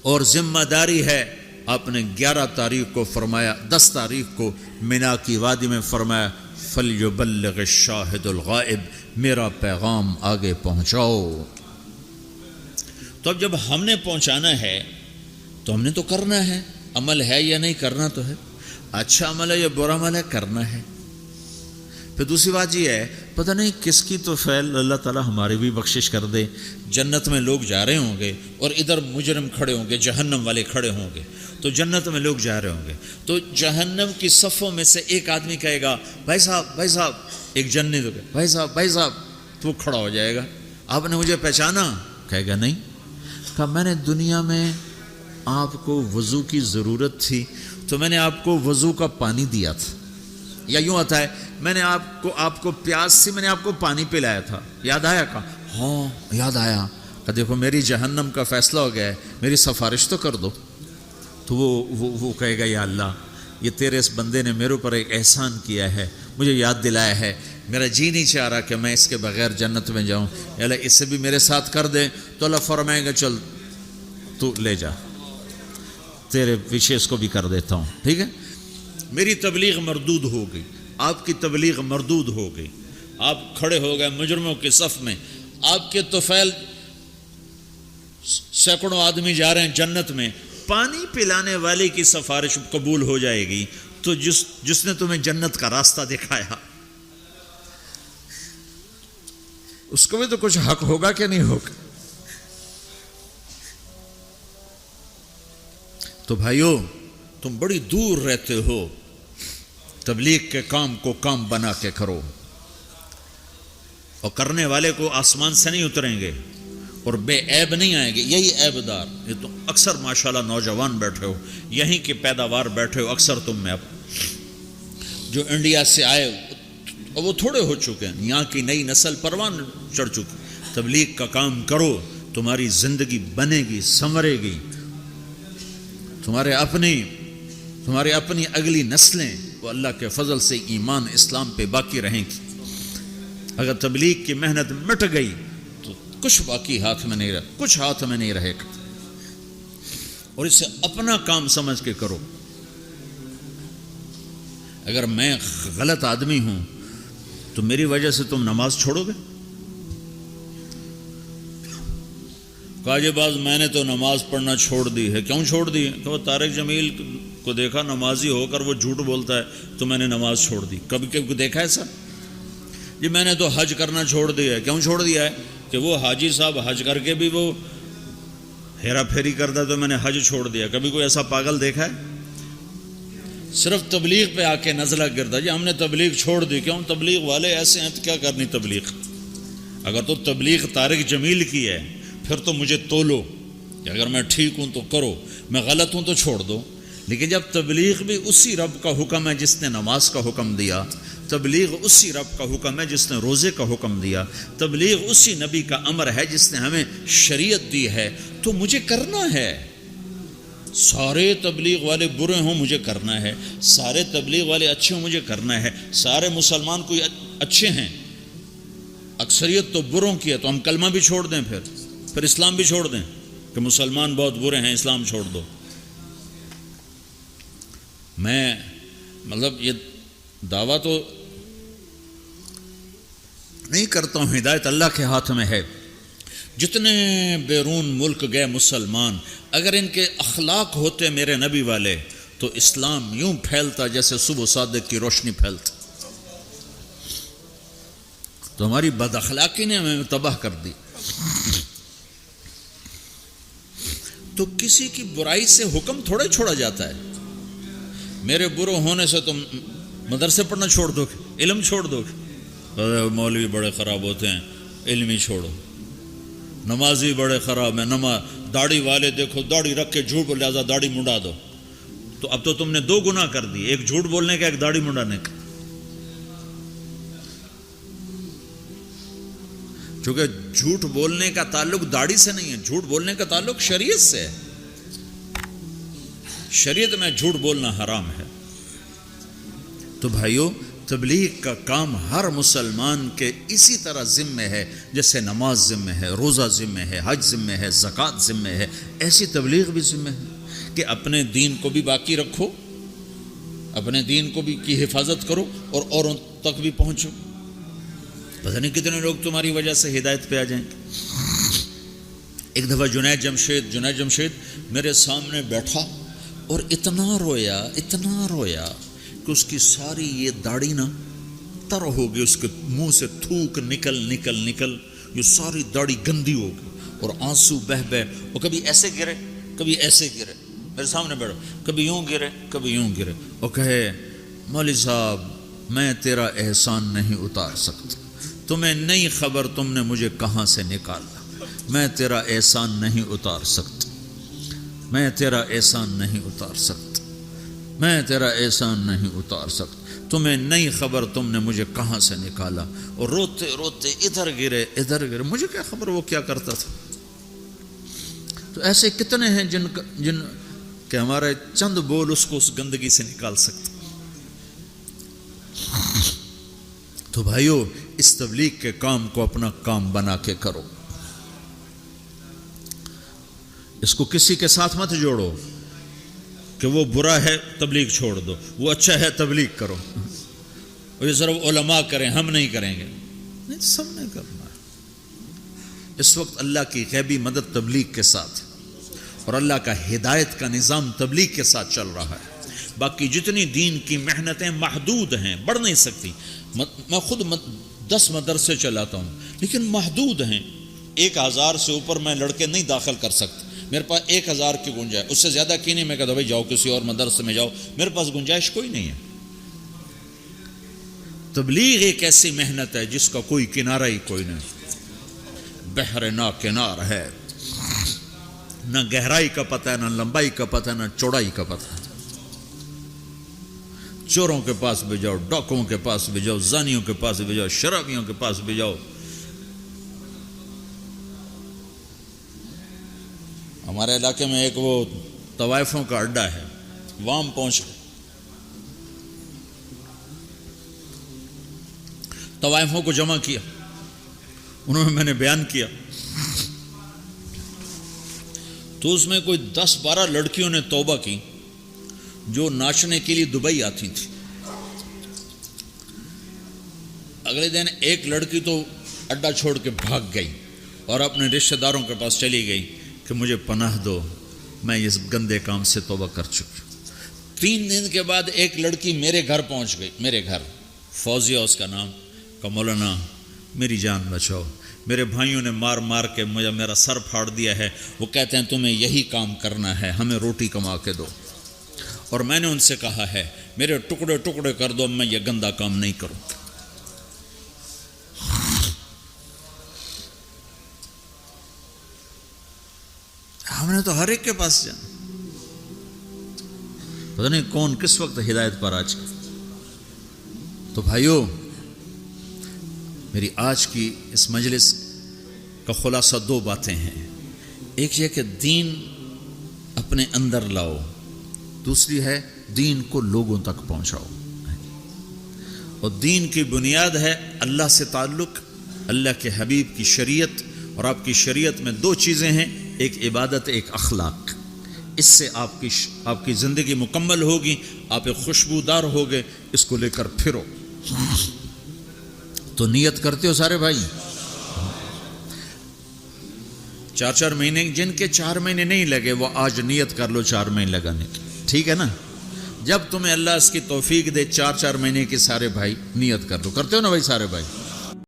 اور ذمہ داری ہے، آپ نے 11 تاریخ کو فرمایا، 10 تاریخ کو مینا کی وادی میں فرمایا فَلْيُبَلِّغِ الشَّاهِدُ الْغَائِبُ، میرا پیغام آگے پہنچاؤ۔ تو اب جب ہم نے پہنچانا ہے تو ہم نے تو کرنا ہے، عمل ہے یا نہیں، کرنا تو ہے، اچھا عمل ہے یا برا عمل ہے، کرنا ہے۔ پھر دوسری بات یہ ہے، پتہ نہیں کس کی تو فعل اللہ تعالیٰ ہماری بھی بخشش کر دے، جنت میں لوگ جا رہے ہوں گے اور ادھر مجرم کھڑے ہوں گے، جہنم والے کھڑے ہوں گے، تو جنت میں لوگ جا رہے ہوں گے، تو جہنم کی صفوں میں سے ایک آدمی کہے گا بھائی صاحب، ایک جنتی تو کہے بھائی صاحب، تو وہ کھڑا ہو جائے گا، آپ نے مجھے پہچانا؟ کہے گا نہیں۔ کہا میں نے دنیا میں آپ کو وضو کی ضرورت تھی تو میں نے آپ کو وضو کا پانی دیا تھا، یا یوں آتا ہے میں نے آپ کو پیاس سے میں نے آپ کو پانی پلایا تھا، یاد آیا؟ کہا ہاں یاد آیا۔ کہا دیکھو میری جہنم کا فیصلہ ہو گیا ہے، میری سفارش تو کر دو۔ تو وہ کہے گا یا اللہ، یہ تیرے اس بندے نے میرے اوپر ایک احسان کیا ہے، مجھے یاد دلایا ہے، میرا جی نہیں چاہ رہا کہ میں اس کے بغیر جنت میں جاؤں، یا اللہ اس سے بھی میرے ساتھ کر دے۔ تو اللہ فرمائے گا چل تو لے جا، تیرے پیچھے اس کو بھی کر دیتا ہوں، ٹھیک ہے۔ میری تبلیغ مردود ہو گئی، آپ کی تبلیغ مردود ہو گئی، آپ کھڑے ہو گئے مجرموں کے صف میں، آپ کے طفیل سینکڑوں آدمی جا رہے ہیں جنت میں، پانی پلانے والے کی سفارش قبول ہو جائے گی، تو جس نے تمہیں جنت کا راستہ دکھایا اس کو بھی تو کچھ حق ہوگا کہ نہیں ہوگا؟ تو بھائیو، تم بڑی دور رہتے ہو، تبلیغ کے کام کو کام بنا کے کرو، اور کرنے والے کو آسمان سے نہیں اتریں گے اور بے عیب نہیں آئیں گے، یہی عیب دار، یہ تو اکثر ماشاءاللہ نوجوان بیٹھے ہو، یہیں کی پیداوار بیٹھے ہو، اکثر تم میں، اب جو انڈیا سے آئے اور وہ تھوڑے ہو چکے ہیں، یہاں کی نئی نسل پروان چڑھ چکی۔ تبلیغ کا کام کرو، تمہاری زندگی بنے گی، سنورے گی، تمہارے اپنی اگلی نسلیں وہ اللہ کے فضل سے ایمان اسلام پہ باقی رہیں گی۔ اگر تبلیغ کی محنت مٹ گئی تو کچھ باقی ہاتھ میں نہیں رہے، کچھ ہاتھ میں نہیں رہے گا، اور اسے اپنا کام سمجھ کے کرو۔ اگر میں غلط آدمی ہوں تو میری وجہ سے تم نماز چھوڑو گے؟ کہا جی باز میں نے تو نماز پڑھنا چھوڑ دی ہے۔ کیوں چھوڑ دی ہے؟ کہ وہ طارق جمیل کو دیکھا نمازی ہو کر وہ جھوٹ بولتا ہے تو میں نے نماز چھوڑ دی۔ کبھی کبھی دیکھا ہے سر؟ جی میں نے تو حج کرنا چھوڑ دیا ہے۔ کیوں چھوڑ دیا ہے؟ کہ وہ حاجی صاحب حج کر کے بھی وہ ہیرا پھیری کرتا ہے تو میں نے حج چھوڑ دیا۔ کبھی کوئی ایسا پاگل دیکھا ہے؟ صرف تبلیغ پہ آ کے نزلہ گرتا جی ہم نے تبلیغ چھوڑ دی۔ کیوں؟ تبلیغ والے ایسے ہیں تو کیا کرنی تبلیغ؟ اگر تو تبلیغ طارق جمیل کی ہے پھر تو مجھے تولو کہ اگر میں ٹھیک ہوں تو کرو، میں غلط ہوں تو چھوڑ دو۔ لیکن جب تبلیغ بھی اسی رب کا حکم ہے جس نے نماز کا حکم دیا، تبلیغ اسی رب کا حکم ہے جس نے روزے کا حکم دیا، تبلیغ اسی نبی کا امر ہے جس نے ہمیں شریعت دی ہے، تو مجھے کرنا ہے۔ سارے تبلیغ والے برے ہوں مجھے کرنا ہے، سارے تبلیغ والے اچھے ہوں مجھے کرنا ہے، سارے مسلمان کوئی اچھے ہیں، اکثریت تو بروں کی ہے، تو ہم کلمہ بھی چھوڑ دیں، پھر اسلام بھی چھوڑ دیں کہ مسلمان بہت برے ہیں اسلام چھوڑ دو۔ میں یہ دعویٰ تو نہیں کرتا ہوں، ہدایت اللہ کے ہاتھ میں ہے۔ جتنے بیرون ملک گئے مسلمان، اگر ان کے اخلاق ہوتے میرے نبی والے تو اسلام یوں پھیلتا جیسے صبح صادق کی روشنی پھیلتا۔ تو ہماری بد اخلاقی نے ہمیں تباہ کر دی۔ تو کسی کی برائی سے حکم تھوڑا چھوڑا جاتا ہے۔ میرے برے ہونے سے تم مدرسے پڑھنا چھوڑ دو گے، علم چھوڑ دو گے؟ مولوی بڑے خراب ہوتے ہیں، علم ہی چھوڑو۔ نمازی بڑے خراب ہیں، داڑھی والے دیکھو داڑھی رکھ کے جھوٹ بول، لہٰذا داڑھی منڈا دو۔ تو اب تو تم نے دو گناہ کر دی، ایک جھوٹ بولنے کا، ایک داڑھی منڈانے کا۔ چونکہ جھوٹ بولنے کا تعلق داڑھی سے نہیں ہے، جھوٹ بولنے کا تعلق شریعت سے ہے۔ شریعت میں جھوٹ بولنا حرام ہے۔ تو بھائیو، تبلیغ کا کام ہر مسلمان کے اسی طرح ذمہ ہے جیسے نماز ذمہ ہے، روزہ ذمہ ہے، حج ذمہ ہے، زکوٰۃ ذمہ ہے، ایسی تبلیغ بھی ذمہ ہے کہ اپنے دین کو بھی باقی رکھو، اپنے دین کو بھی کی حفاظت کرو اور اوروں تک بھی پہنچو۔ پتہ نہیں کتنے لوگ تمہاری وجہ سے ہدایت پہ آ جائیں گے۔ ایک دفعہ جنید جمشید میرے سامنے بیٹھا اور اتنا رویا کہ اس کی ساری یہ داڑھی نا تر ہو گئی، اس کے منہ سے تھوک نکل یہ ساری داڑھی گندی ہو گئی اور آنسو بہہ اور کبھی ایسے گرے کبھی ایسے گرے، میرے سامنے بیٹھا، کبھی یوں گرے اور کہے مولوی صاحب میں تیرا احسان نہیں اتار سکتا، تمہیں نہیں خبر تم نے مجھے کہاں سے نکالا، میں تیرا احسان نہیں اتار سکتا، میں تیرا احسان نہیں اتار سکتا، میں تیرا احسان نہیں اتار سکتا، تمہیں نہیں خبر تم نے مجھے کہاں سے نکالا، اور روتے ادھر گرے، مجھے کیا خبر وہ کیا کرتا تھا۔ تو ایسے کتنے ہیں جن کہ ہمارے چند بول اس کو اس گندگی سے نکال سکتے۔ تو بھائیو اس تبلیغ کے کام کو اپنا کام بنا کے کرو، اس کو کسی کے ساتھ مت جوڑو کہ وہ برا ہے تبلیغ چھوڑ دو، وہ اچھا ہے تبلیغ کرو، اور یہ صرف علماء کریں ہم نہیں کریں گے، نہیں سب نے کرنا ہے۔ اس وقت اللہ کی غیبی مدد تبلیغ کے ساتھ اور اللہ کا ہدایت کا نظام تبلیغ کے ساتھ چل رہا ہے۔ باقی جتنی دین کی محنتیں محدود ہیں، بڑھ نہیں سکتی۔ میں خود 10 مدرسے چلاتا ہوں لیکن محدود ہیں، 1000 سے اوپر میں لڑکے نہیں داخل کر سکتا، میرے پاس 1000 کی گنجائش، اس سے زیادہ کی نہیں۔ میں کہتا بھائی جاؤ کسی اور مدرسے میں جاؤ، میرے پاس گنجائش کوئی نہیں ہے۔ تبلیغ ایک ایسی محنت ہے جس کا کوئی کنارہ ہی کوئی نہیں، بحر نا کنار ہے، نہ گہرائی کا پتہ ہے، نہ لمبائی کا پتہ ہے، نہ چوڑائی کا پتہ ہے۔ چوروں کے پاس بھی جاؤ، ڈاکوؤں کے پاس بھی جاؤ، زانیوں کے پاس بھی جاؤ، شرابیوں کے پاس بھی جاؤ۔ ہمارے علاقے میں ایک وہ طوائفوں کا اڈا ہے، وہاں پہنچ گئے، طوائفوں کو جمع کیا، انہوں نے میں نے بیان کیا، تو اس میں کوئی 10-12 لڑکیوں نے توبہ کی جو ناچنے کے لیے دبئی آتی تھی۔ اگلے دن ایک لڑکی تو اڈا چھوڑ کے بھاگ گئی اور اپنے رشتہ داروں کے پاس چلی گئی کہ مجھے پناہ دو، میں اس گندے کام سے توبہ کر چکی۔ 3 دن کے بعد ایک لڑکی میرے گھر پہنچ گئی، میرے گھر، فوزیہ اس کا نام، کہ مولانا میری جان بچاؤ، میرے بھائیوں نے مار کے مجھے میرا سر پھاڑ دیا ہے، وہ کہتے ہیں تمہیں یہی کام کرنا ہے، ہمیں روٹی کما کے دو، اور میں نے ان سے کہا ہے میرے ٹکڑے ٹکڑے کر دو، میں یہ گندا کام نہیں کروں۔ ہم نے تو ہر ایک کے پاس جانا، پتہ نہیں کون کس وقت ہدایت پر آج کی۔ تو بھائیو میری آج کی اس مجلس کا خلاصہ 2 باتیں ہیں، ایک یہ کہ دین اپنے اندر لاؤ، دوسری ہے دین کو لوگوں تک پہنچاؤ، اور دین کی بنیاد ہے اللہ سے تعلق، اللہ کے حبیب کی شریعت، اور آپ کی شریعت میں 2 چیزیں ہیں، ایک عبادت، ایک اخلاق۔ اس سے آپ کی زندگی مکمل ہوگی، آپ ایک خوشبودار ہوگے، اس کو لے کر پھرو۔ تو نیت کرتے ہو سارے بھائی؟ 4 مہینے، جن کے 4 مہینے نہیں لگے وہ آج نیت کر لو 4 مہینے لگانے کی، ٹھیک ہے نا؟ جب تمہیں اللہ اس کی توفیق دے 4 مہینے کی، سارے بھائی نیت کر لو، کرتے ہو نا بھائی سارے بھائی؟